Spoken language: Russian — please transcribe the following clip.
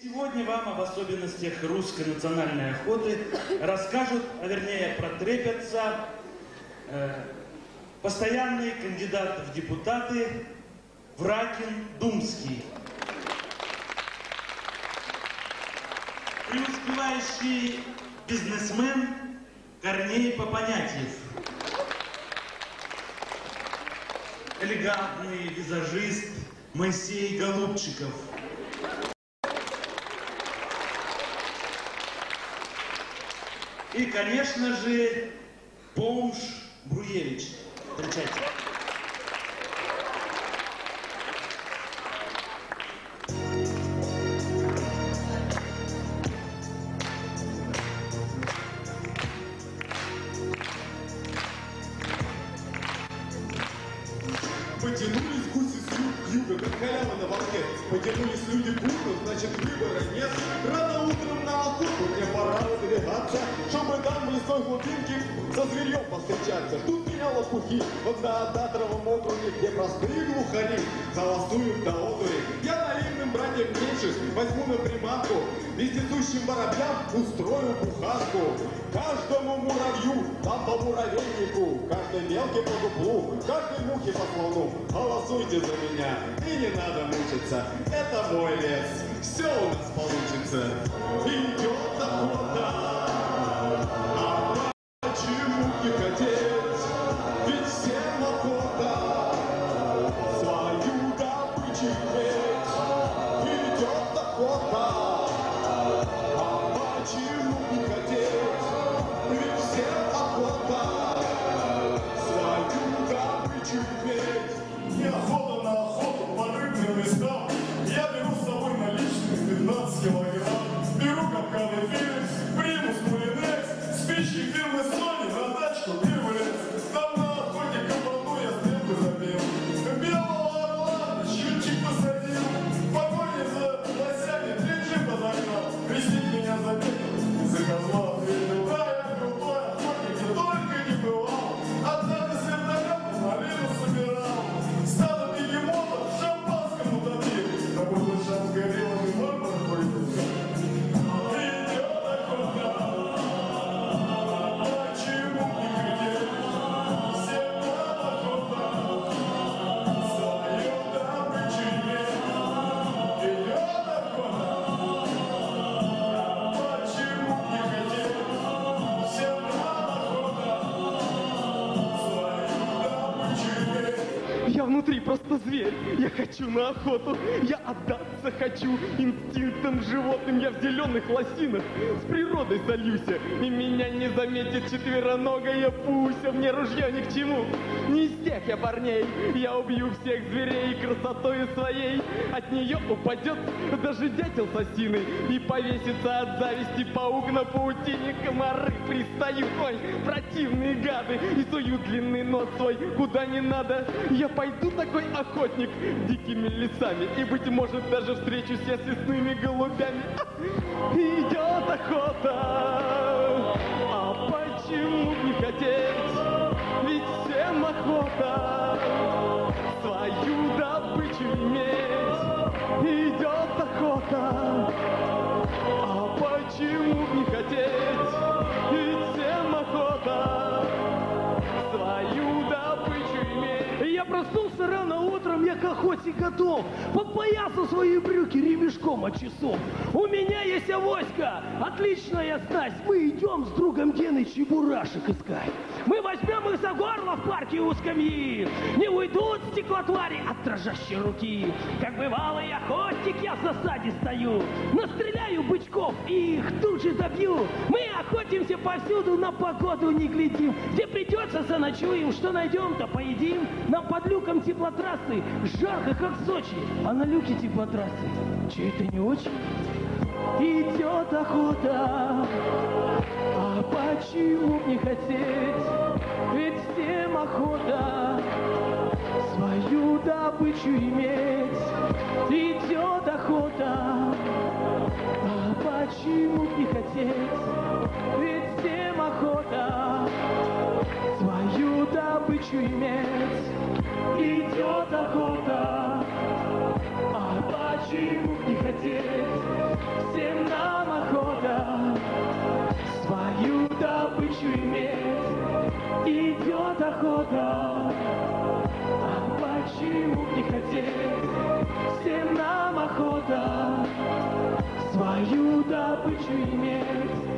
Сегодня вам об особенностях русской национальной охоты расскажут, а вернее протрепятся, постоянный кандидат в депутаты Вракин Думский, преуспевающий бизнесмен Корней Попонятьев, элегантный визажист Моисей Голубчиков, и, конечно же, Поуш Бруевич. Встречайте. Потянулись гуси с юга, как халява на волне. Потянулись люди бурно, значит выбора нет. Рано утром на охоту мне пора выдвигаться, чтобы там в лесной глубинке со зверьем повстречаться. Ждут меня лопухи в одноотатровом округе, где простые глухари голосуют до одури. Я наивным братьям меньше возьму на приманку, вездесущим воробьям устрою буханку. Каждому муравью дам по муравейнику, каждой мелке по дуплу, каждой мухе по слону. Голосуйте за меня, и не надо мучиться, это мой лес, все у нас получится. Идет охота, а почему не хотеть? Ведь всем охота свою добычу иметь. Идет охота, а почему не хотеть? Ведь всем охота свою добычу иметь. Неохота на охоту по рыбным местам. Я беру с собой наличных 15 килограмм. Беру капканы Филипс, примус Мулинекс, спички фирмы Sony, на тачку первый лес. Там на охоте кабану я стрелку забил. Белого орла щучек посадил. В погоне за лосями 3 джипа загнал. Лесник меня заметил, за козла ответил. Да, я крутой охотник, и только не бывал. Однако с вертолета малину собирал. Стадо бегемотов шампанскому добили. Такой вот шанс горел, и ноль проходит. Идет охота, почему не хотеть? Всем надо охота, свою добычу иметь. Идет охота, почему не хотеть? Всем надо охота, свою добычу иметь. Я внутри просто зверь, я хочу на охоту, я отдаться хочу инстинктам животным, я в зеленых лосинах с природой сольюся, и меня не заметит четвероногая пуся, мне ружье ни к чему, не из тех я парней, я убью всех зверей красотою своей, от нее упадет даже дятел с осиной, и повесится от зависти паук на паутине, комары пристают, ой, противные гады, и суют длинный нос свой куда не надо, я пойду такой охотник дикими лесами, и, быть может, даже встречусь я с лесными голубями. Идет охота, а почему не хотеть? Ведь всем охота свою добычу иметь. Идет охота, а почему не хотеть? Ведь всем охота свою добычу иметь. Я проснулся рано утром, я к охоте готов. Подпоясал свои брюки ремешком от часов. У меня есть авоська, отличная снасть. Мы идем с другом Геной чебурашек искать. Мы возьмем их за горло в парке у скамьи. Не уйдут стеклотвари от дрожащей руки. Как бывалый охотник я в засаде стою. Настреляю бычков и их тут же добью. Мы охотимся повсюду, на погоду не глядим. Где придется, заночуем, что найдем, то поедим. Нам под люком теплотрассы жарко, как в Сочи. А на люке теплотрассы че это не очень? Идет охота, а почему не хотеть? Ведь всем охота свою добычу иметь. Идет охота, а почему не хотеть? Ведь всем охота свою добычу иметь. Идет охота, а почему не хотеть? идет охота. А почему не хотеть? Всем нам охота свою добычу иметь.